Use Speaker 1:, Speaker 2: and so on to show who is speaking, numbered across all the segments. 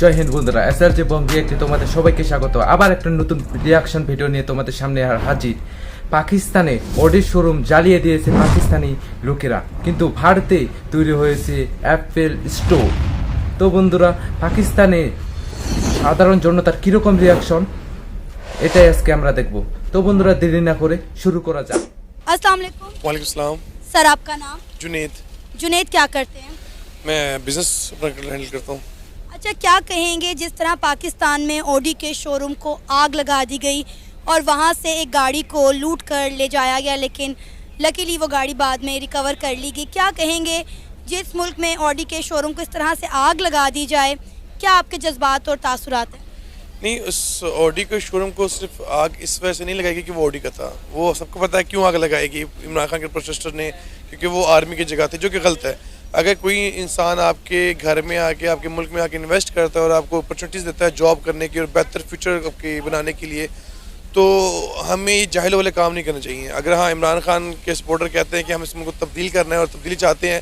Speaker 1: জয় হিন্দ বন্ধুরা, এসআরজে বং রিয়াক্টে তোমাদের সবাইকে স্বাগত। আবার একটা নতুন রিয়াকশন ভিডিও নিয়ে তোমাদের সামনে হাজির। পাকিস্তানে অডির শোরুম জ্বালিয়ে দিয়েছে পাকিস্তানি লোকেরা, কিন্তু ভারতে তৈরি হয়েছে অ্যাপেল স্টোর। তো বন্ধুরা, পাকিস্তানে সাধারণ জনতার কিরকম রিয়াকশন, এটাই আজকে আমরা দেখব। তো বন্ধুরা, দেরি না করে শুরু করা যাক।
Speaker 2: अस्सलाम वालेकुम।
Speaker 3: वालेकुम सलाम।
Speaker 2: सर, आपका नाम?
Speaker 3: जुनेद।
Speaker 2: जुनेद, क्या करते हैं?
Speaker 3: मैं बिजनेस अपना हैंडल करता हूँ।
Speaker 2: अच्छा, क्या कहेंगे जिस तरह पाकिस्तान में ऑडी के शोरूम को आग लगा दी गई और वहाँ से एक गाड़ी को लूट कर ले जाया गया, लेकिन लकीली वो गाड़ी बाद में रिकवर कर ली गई। क्या कहेंगे जिस मुल्क में ऑडी के शोरूम को इस तरह से आग लगा दी जाए, क्या आपके जज्बात और तासुरात हैं?
Speaker 3: नहीं, उस ऑडी के शोरूम को सिर्फ आग इस वजह से नहीं लगाएगी कि वो ऑडी का था। वो सबको पता है क्यों आग लगाएगी इमरान खान के प्रोटेस्टर ने, क्योंकि वो आर्मी की जगह थी, जो कि गलत है। अगर कोई इंसान आपके घर में आके, आपके मुल्क में आके इन्वेस्ट करता है और आपको अपॉर्चुनिटीज़ देता है जॉब करने की और बेहतर फ्यूचर आपके बनाने के लिए, तो हमें ये जाहिलों वाले काम नहीं करने चाहिए। अगर हाँ, इमरान खान के सपोर्टर कहते हैं कि हम इस मुल्क को तब्दील करना है और तब्दीली चाहते हैं,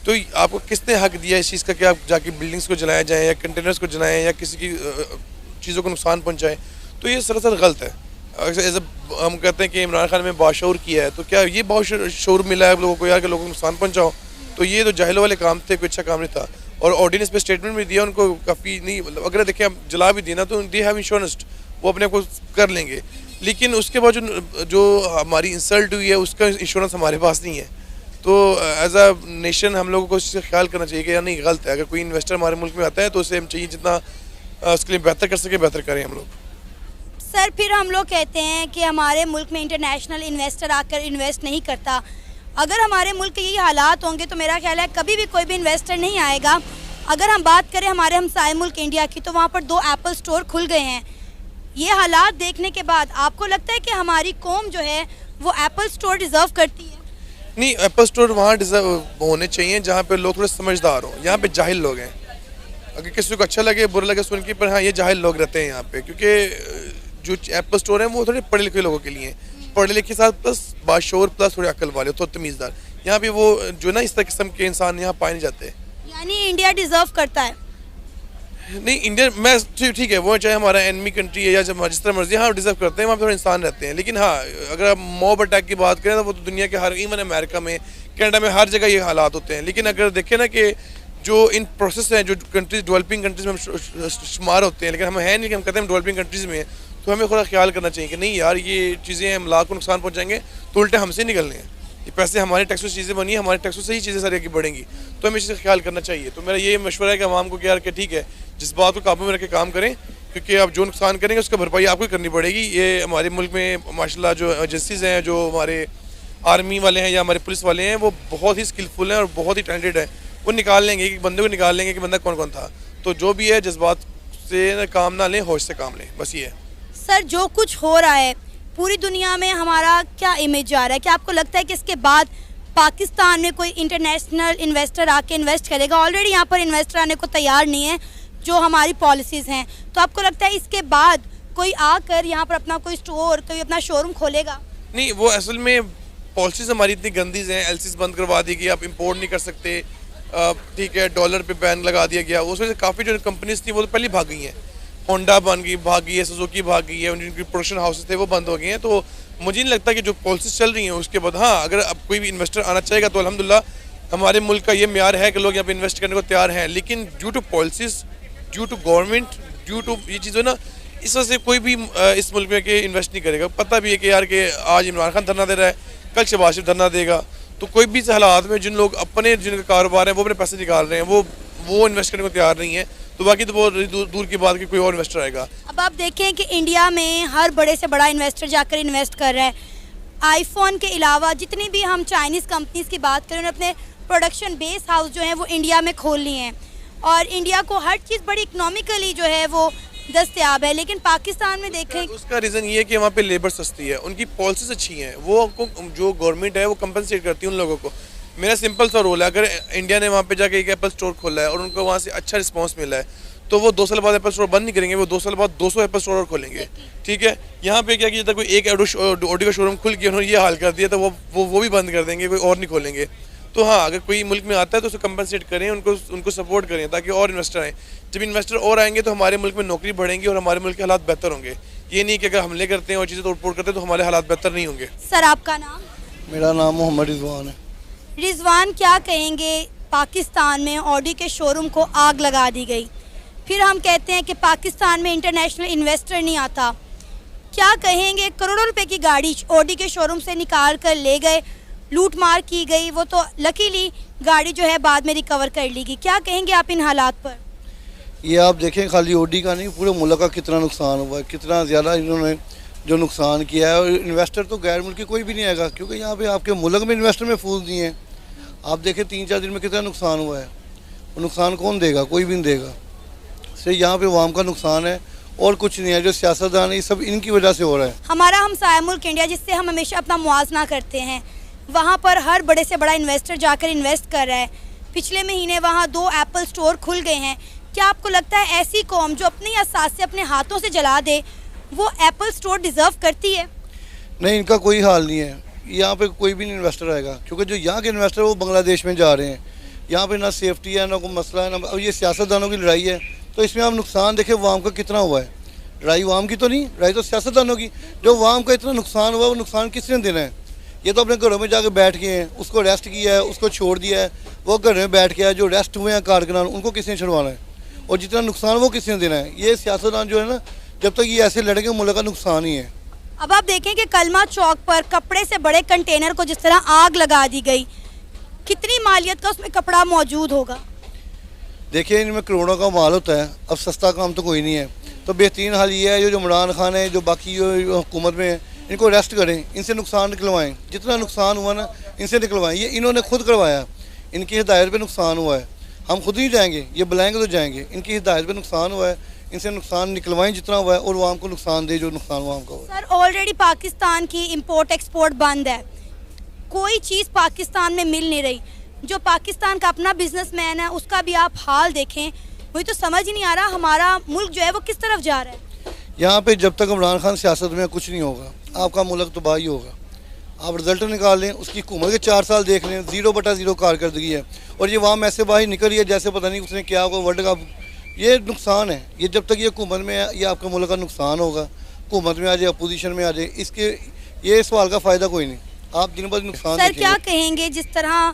Speaker 3: तो आपको किसने हक दिया इस चीज़ का कि आप जाके बिल्डिंग्स को जलाया जाए या कंटेनर्स को जलाएं या किसी की चीज़ों को नुकसान पहुँचाएँ? तो ये सरासर गलत है। एज हम कहते हैं कि इमरान खान में बाशऊर किया है, तो क्या ये बाशऊर मिला है लोगों को यार कि लोगों को नुकसान पहुँचाओ? तो ये तो जाहिलों वाले काम थे, कोई अच्छा काम नहीं था। और ऑर्डिनेंस पे स्टेटमेंट भी दिया उनको, काफ़ी नहीं मतलब अगर देखें हम जला भी देना तो दे हैव इंश्योरेंस, वो अपने को कर लेंगे। लेकिन उसके बाद जो हमारी इंसल्ट हुई है उसका इंश्योरेंस हमारे पास नहीं है। तो एज अ नेशन हम लोगों को इससे ख्याल करना चाहिए कि यार नहीं, गलत है। अगर कोई इन्वेस्टर हमारे मुल्क में आता है तो उसे हम चाहिए जितना उसके लिए बेहतर कर सके बेहतर करें हम लोग।
Speaker 2: सर, फिर हम लोग कहते हैं कि हमारे मुल्क में इंटरनेशनल इन्वेस्टर आकर इन्वेस्ट नहीं करता। अगर हमारे मुल्क के यही हालात होंगे तो मेरा ख्याल है कभी भी कोई भी इन्वेस्टर नहीं आएगा। अगर हम बात करें हमारे हमसाए मुल्क इंडिया की, तो वहाँ पर 2 एप्पल स्टोर खुल गए हैं। ये हालात देखने के बाद आपको लगता है कि हमारी कौम जो है वो एप्पल स्टोर डिज़र्व करती है?
Speaker 3: नहीं, एप्पल स्टोर वहाँ डिज़र्व होने चाहिए जहाँ पे लोग थोड़े समझदार हों। यहाँ पे जाहिल लोग हैं, अगर किसी को अच्छा लगे बुरा लगे सुन के, पर हाँ ये जाहिल लोग रहते हैं यहाँ पे, क्योंकि जो एप्पल स्टोर हैं वो थोड़े पढ़े लिखे लोगों के लिए हैं। पढ़े लिखे के साथ प्लस बाशऊर प्लस थोड़े अक्ल वाले तो तमीज़दार। यहाँ पे वो जो ना इस तरह किस्म के इंसान यहाँ पाए नहीं जाते।
Speaker 2: यानी इंडिया डिज़र्व करता है?
Speaker 3: नहीं, इंडिया मैं ठीक है, वो चाहे हमारा एनिमी कंट्री है या जिस तरह मर्जी, हाँ डिज़र्व करते हैं, वहाँ पे थोड़े इंसान रहते हैं। लेकिन हाँ, अगर आप मॉब अटैक की बात करें तो वो तो दुनिया के हर, इवन अमेरिका में, कनाडा में, हर जगह ये हालात होते हैं। लेकिन अगर देखें ना कि जो इन प्रोसेस हैं, जो कंट्रीज डेवलपिंग कंट्रीज में हम शुमार होते हैं, लेकिन हम है नहीं कि हम कहते हैं हम डेवलपिंग कंट्रीज में हैं, तो हमें थोड़ा ख्याल करना चाहिए कि नहीं यार, ये चीज़ें हम लाख को नुकसान पहुँचाएंगे तो उल्टे हमसे निकलने हैं। ये पैसे हमारे टैक्सों से चीज़ें बनी है, हमारे टैक्सों से ही चीज़ें सारी आगे बढ़ेंगी, तो हमें इससे ख्याल करना चाहिए। तो मेरा ये मशवरा है कि आवाम को कि यार कि ठीक है, जिस बात को काबू में रख के काम करें, क्योंकि आप जो नुकसान करेंगे उसका भरपाई आपको ही करनी पड़ेगी। ये हमारे मुल्क में माशाल्लाह जो एजेंसीज़ हैं, जो हमारे आर्मी वाले हैं या हमारे पुलिस वाले हैं, वो बहुत ही स्किलफुल हैं और बहुत ही टैलेंटेड हैं। वो निकाल लेंगे, एक बंदे को निकाल लेंगे कि बंदा कौन कौन था। तो जो भी है, जज्बात से काम ना लें, होश से काम लें, बस ये है।
Speaker 2: सर, जो कुछ हो रहा है पूरी दुनिया में, हमारा क्या इमेज जा रहा है? क्या आपको लगता है कि इसके बाद पाकिस्तान में कोई इंटरनेशनल इन्वेस्टर आके इन्वेस्ट करेगा? ऑलरेडी यहाँ पर इन्वेस्टर आने को तैयार नहीं है, जो हमारी पॉलिसीज़ हैं। तो आपको लगता है इसके बाद कोई आकर यहाँ पर अपना कोई स्टोर, कोई अपना शोरूम खोलेगा?
Speaker 3: नहीं, वो असल में पॉलिसीज़ हमारी इतनी गंदीज़ हैं, एलसीज़ बंद करवा दी गई, आप इंपोर्ट नहीं कर सकते, ठीक है, डॉलर पे बैन लगा दिया गया। उस वजह से काफ़ी जो कंपनीज थी वो तो पहले भाग गई हैं। होंडा भाग गई है, सुजुकी भाग गई है, जिनकी प्रोडक्शन हाउसेस थे वो बंद हो गए हैं। तो मुझे नहीं लगता कि जो पॉलिसीज चल रही हैं उसके बाद, हाँ अगर अब कोई भी इन्वेस्टर आना चाहेगा तो अल्हम्दुलिल्लाह हमारे मुल्क का ये म्यार है कि लोग यहाँ पे इन्वेस्ट करने को तैयार हैं। लेकिन due to policies, due to government, due to ये चीज़ें ना, इस वजह से कोई भी इस मुल्क में के इन्वेस्ट नहीं करेगा। पता भी है कि यार कि आज इमरान खान धरना दे रहा है, कल शहबाज शरीफ धरना देगा, तो कोई भी हालात में जिन लोग अपने जिनका कारोबार है वो अपने पैसे निकाल रहे हैं, वो इन्वेस्ट करने को तैयार नहीं है। तो बाकी तो वो दूर की बात कि कोई और इन्वेस्टर आएगा।
Speaker 2: अब आप देखें कि इंडिया में हर बड़े से बड़ा इन्वेस्टर जाकर इन्वेस्ट कर रहा है। आईफोन के अलावा जितनी भी हम चाइनीज़ कंपनीज़ की बात करें, उन्होंने अपने प्रोडक्शन बेस हाउस जो है वो इंडिया में खोल लिए हैं और इंडिया को हर चीज़ बड़ी इकनॉमिकली जो है वो दस्तयाब है। लेकिन पाकिस्तान में देखें,
Speaker 3: उसका रीज़न ये है कि वहाँ पे लेबर सस्ती है, उनकी पॉलिसीज अच्छी हैं, वो जो गवर्नमेंट है वो कंपनसेट करती है उन लोगों को। मेरा सिंपल सा रोल है, अगर इंडिया ने वहाँ पे जाके एक एप्पल स्टोर खोला है और उनको वहाँ से अच्छा रिस्पांस मिला है, तो वो 2 साल बाद एप्पल स्टोर बंद नहीं करेंगे, वो 2 साल बाद 200 एप्पल स्टोर और खोलेंगे। ठीक है, यहाँ पे क्या किया था, कोई एक ऑडी का शोरूम खुल के उन्होंने ये हाल कर दिया, तो वो भी बंद कर देंगे, कोई और नहीं खोलेंगे। तो हाँ, अगर कोई मुल्क में आता है तो उसे कंपनसेट करें, उनको सपोर्ट करें ताकि और इन्वेस्टर आएँ। जब इन्वेस्टर और आएंगे तो हमारे मुल्क में नौकरी बढ़ेंगी और हमारे मुल्क के हालात बेहतर होंगे। ये नहीं कि अगर हमले करते हैं और चीज़ें तोड़ फोड़ करते हैं तो हमारे हालात बेहतर नहीं होंगे।
Speaker 2: सर आपका नाम?
Speaker 4: मेरा नाम मोहम्मद रिजवान है।
Speaker 2: रिजवान, क्या कहेंगे पाकिस्तान में ऑडी के शोरूम को आग लगा दी गई, फिर हम कहते हैं कि पाकिस्तान में इंटरनेशनल इन्वेस्टर नहीं आता, क्या कहेंगे? करोड़ों रुपए की गाड़ी ऑडी के शोरूम से निकाल कर ले गए, लूट मार की गई, वो तो लकीली गाड़ी जो है बाद में रिकवर कर ली गई, क्या कहेंगे आप इन हालात पर?
Speaker 4: ये आप देखें, खाली ओडी का नहीं, पूरे मुल्क का कितना नुकसान हुआ है, कितना ज़्यादा इन्होंने जो नुकसान किया है। और इन्वेस्टर तो गैर मुल्की कोई भी नहीं आएगा, क्योंकि यहाँ पे आपके मुल्क में इन्वेस्टर महफूज नहीं है। आप देखें 3-4 दिन में कितना नुकसान हुआ है, वो नुकसान कौन देगा? कोई भी नहीं देगा। सिर्फ यहाँ पे अवाम का नुकसान है और कुछ नहीं है। जो सियासतदान है, ये सब इनकी वजह से हो रहा है।
Speaker 2: हमारा हमसाया मुल्क इंडिया, जिससे हम हमेशा अपना मुआवजा करते हैं, वहाँ पर हर बड़े से बड़ा इन्वेस्टर जाकर इन्वेस्ट कर रहा है। पिछले महीने वहाँ 2 एप्पल स्टोर खुल गए हैं। क्या आपको लगता है ऐसी कौम जो अपनी असासे अपने हाथों से जला दे, वो एप्पल स्टोर डिजर्व करती है?
Speaker 4: नहीं, इनका कोई हाल नहीं है। यहाँ पे कोई भी नहीं इन्वेस्टर आएगा, क्योंकि जो यहाँ के इन्वेस्टर वो बांग्लादेश में जा रहे हैं। यहाँ पे ना सेफ्टी है, ना कोई मसला है, ना। अब ये सियासतदानों की लड़ाई है, तो इसमें आप नुकसान देखें वाम का कितना हुआ है। लड़ाई वाम की तो नहीं, लड़ाई तो सियासतदानों की। जो वाम का इतना नुकसान हुआ, वो नुकसान किसने देना है? ये तो अपने घरों में जाके बैठ गए हैं, उसको अरेस्ट किया है, उसको छोड़ दिया है, वो घर में बैठ गया है। जो अरेस्ट हुए हैं कारकुनान, उनको किसने छुड़वाना है? और जितना नुकसान वो किसने देना है? ये सियासतदान जो है ना, जब तक ये ऐसे लड़ेंगे, मुल्क का नुकसान ही है।
Speaker 2: अब आप देखें कि कलमा चौक पर कपड़े से बड़े कंटेनर को जिस तरह आग लगा दी गई, कितनी मालियत का उसमें कपड़ा मौजूद होगा?
Speaker 4: देखिए, इनमें करोड़ों का माल होता है। अब सस्ता काम तो कोई नहीं है। तो बेहतरीन हाल ये है, जो इमरान खान है, जो बाकी जो हुकूमत में है, इनको अरेस्ट करें, इनसे नुकसान निकलवाएं। जितना नुकसान हुआ ना, इनसे निकलवाएं। ये इन्होंने खुद करवाया, इनकी हिदायत पे नुकसान हुआ है। हम खुद ही जाएंगे, ये बुलाएंगे तो जाएंगे। इनकी हिदायत पे नुकसान हुआ है, इनसे नुकसान निकलवाएं जितना हुआ है, और वाम को नुकसान दे जो नुकसान वाम का हुआ है।
Speaker 2: सर, ऑलरेडी पाकिस्तान की इंपोर्ट एक्सपोर्ट बंद है, कोई चीज़ पाकिस्तान में मिल नहीं रही। जो पाकिस्तान का अपना बिजनेसमैन है, उसका भी आप हाल देखें, मुझे तो समझ ही नहीं आ रहा हमारा मुल्क जो है वो किस तरफ जा रहा है।
Speaker 4: यहाँ पे जब तक इमरान खान सियासत में कुछ नहीं होगा, आपका मुल्क तबाही होगा। आप रिजल्ट निकाल लें, उसकी हुकूमत के 4 साल देख लें, 0/0 कारकर्दगी है। और ये वहाँ ऐसे बाहर निकल रही है जैसे पता नहीं उसने क्या होगा, वर्ल्ड कप। ये नुकसान है। ये जब तक ये हुकूमत में है, ये आपका मुल्क का नुकसान होगा। हुकूमत में आ जाए, अपोजिशन में आ जाए, इसके ये सवाल का फ़ायदा कोई नहीं। आप दिन ब दिन नुकसान
Speaker 2: सर, क्या कहेंगे जिस तरह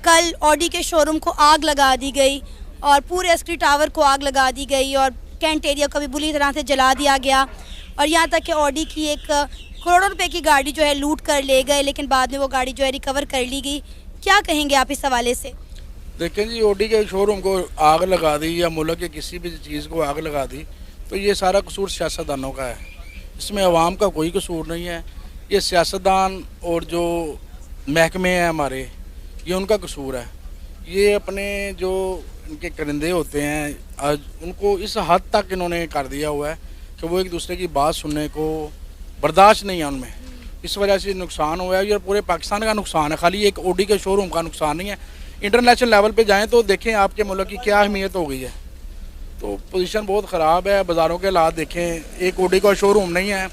Speaker 2: कल ऑडी के शोरूम को आग लगा दी गई और पूरे एस्क्री टावर को आग लगा दी गई और कैंट एरिया को भी बुरी तरह से जला दिया गया, और यहाँ तक कि ऑडी की एक करोड़ों रुपए की गाड़ी जो है लूट कर ले गए, लेकिन बाद में वो गाड़ी जो है रिकवर कर ली गई, क्या कहेंगे आप इस हवाले से?
Speaker 5: देखें जी, ऑडी के शोरूम को आग लगा दी या मुल्क के किसी भी चीज़ को आग लगा दी, तो ये सारा कसूर सियासतदानों का है। इसमें अवाम का कोई कसूर नहीं है। ये सियासतदान और जो महकमे हैं हमारे, ये उनका कसूर है। ये अपने जो इनके करिंदे होते हैं, आज उनको इस हद तक इन्होंने कर दिया हुआ है कि वो एक दूसरे की बात सुनने को बर्दाश्त नहीं है उनमें। इस वजह से नुकसान हुआ है। ये पूरे पाकिस्तान का नुकसान है, खाली एक ऑडी के शोरूम का नुकसान नहीं है। इंटरनेशनल लेवल पे जाएं तो देखें आपके मुल्क की क्या अहमियत हो गई है। तो पोजीशन बहुत ख़राब है। बाज़ारों के हालात देखें, एक ऑडी का शोरूम नहीं है।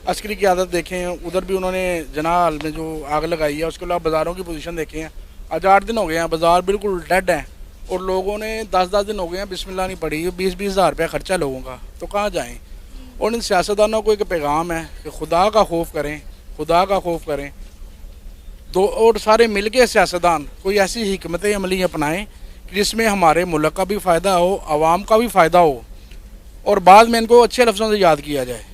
Speaker 5: अस्करी की आदत देखें, उधर भी उन्होंने जनाल में जो आग लगाई है, उसके अलावा बाज़ारों की पोजीशन देखें। आज 8 दिन हो गए हैं, बाज़ार बिल्कुल डेड हैं और लोगों ने 10-10 दिन हो गए हैं बिस्मिल्लाह नहीं पड़ी। 20-20 हज़ार रुपया खर्चा लोगों का, तो कहाँ जाएँ? और इन सियासतदानों को एक पैगाम है कि खुदा का खौफ करें, खुदा का खौफ करें। और सारे मिल के सियासतदान कोई ऐसी हिकमत अमली अपनाएं जिसमें हमारे मुल्क का भी फ़ायदा हो, आवाम का भी फ़ायदा हो, और बाद में इनको अच्छे लफ्ज़ों से याद किया जाए।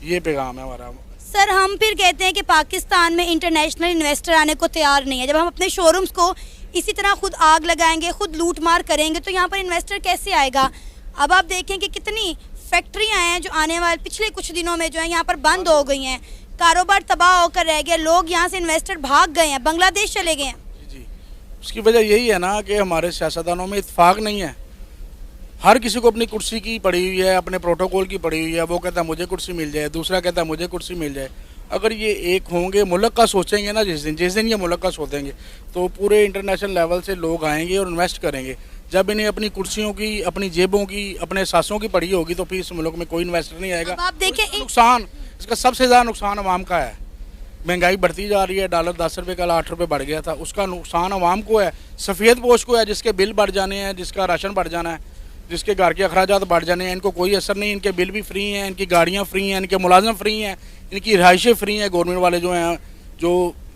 Speaker 5: ये पैगाम है हमारा।
Speaker 2: सर, हम फिर कहते हैं कि पाकिस्तान में इंटरनेशनल इन्वेस्टर आने को तैयार नहीं है। जब हम अपने शोरूम्स को इसी तरह खुद आग लगाएंगे, खुद लूट मार करेंगे, तो यहाँ पर इन्वेस्टर कैसे आएगा? अब आप देखें कि कितनी फैक्ट्रियाँ हैं जो आने वाले पिछले कुछ दिनों में जो है यहाँ पर बंद हो गई हैं, कारोबार तबाह होकर रह गया, लोग यहाँ से इन्वेस्टर भाग गए हैं, बांग्लादेश चले गए हैं।
Speaker 5: जी, उसकी वजह यही है ना कि हमारे सियासतदानों में इत्तेफाक नहीं है। हर किसी को अपनी कुर्सी की पड़ी हुई है, अपने प्रोटोकॉल की पड़ी हुई है। वो कहता है मुझे कुर्सी मिल जाए, दूसरा कहता है मुझे कुर्सी मिल जाए। अगर ये एक होंगे, मुल्क का सोचेंगे ना, जिस दिन ये मुल्क का सोचेंगे, तो पूरे इंटरनेशनल लेवल से लोग आएंगे और इन्वेस्ट करेंगे। जब इन्हें अपनी कुर्सियों की, अपनी जेबों की, अपने सासों की पड़ी होगी, तो फिर इस मुल्क में कोई इन्वेस्टर नहीं आएगा।
Speaker 2: आप देखें,
Speaker 5: नुकसान, इसका सबसे ज़्यादा नुकसान अवाम का है। महंगाई बढ़ती जा रही है, डॉलर 10 रुपये का 8 रुपये बढ़ गया था, उसका नुकसान आवाम को है, सफ़ेद पोश को है, जिसके बिल बढ़ जाने हैं, जिसका राशन बढ़ जाना है, जिसके घर के अखराजात बढ़ जाने हैं, इनको कोई असर नहीं, इनके बिल भी फ्री हैं, इनकी गाड़ियाँ फ्री हैं, इनके मुलाजम फ्री हैं, इनकी रिहाइशें फ्री हैं, गवर्नमेंट वाले जो हैं जो,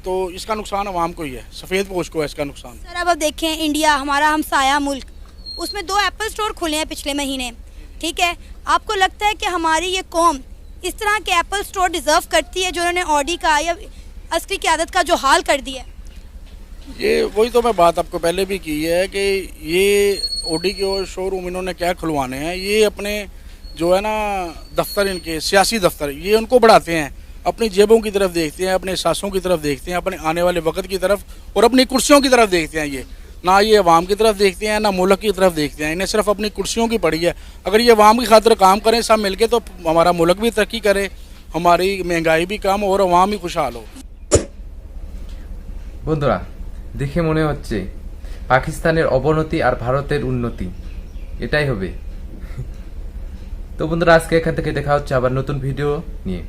Speaker 5: तो इसका नुकसान आवाम को ही है, सफ़ेद पोश को है इसका नुकसान।
Speaker 2: सर अब देखें इंडिया हमारा हमसाया मुल्क, उसमें 2 एप्पल स्टोर खुले हैं पिछले महीने, ठीक है। आपको लगता है कि हमारी ये कौम इस तरह के एप्पल स्टोर डिज़र्व करती है जो उन्होंने ऑडी का या अस्करी क़यादत का जो हाल कर दिया है?
Speaker 5: ये वही तो मैं बात आपको पहले भी की है कि ये ऑडी के शोरूम इन्होंने क्या खुलवाने हैं, ये अपने जो है ना दफ्तर, इनके सियासी दफ्तर, ये उनको बढ़ाते हैं, अपनी जेबों की तरफ देखते हैं, अपने सासों की तरफ देखते हैं, अपने आने वाले वक्त की तरफ और अपनी कुर्सियों की तरफ देखते हैं। ये ना ये अवाम की तरफ देखते हैं, ना मुल्क की तरफ देखते हैं, इन्हें सिर्फ अपनी कुर्सियों की पड़ी है। अगर ये अवाम की खातिर काम करें सब मिलके तो हमारा मुल्क भी तरक्की करे, हमारी महंगाई भी कम और अवाम भी खुशहाल हो।
Speaker 1: বন্ধুরা দেখে মনে হচ্ছে পাকিস্তানের অবনতি আর ভারতের উন্নতি এটাই হবে। তো বন্ধুরা আজকে এখান থেকে দেখা হচ্ছে আবার নতুন ভিডিও নিয়ে।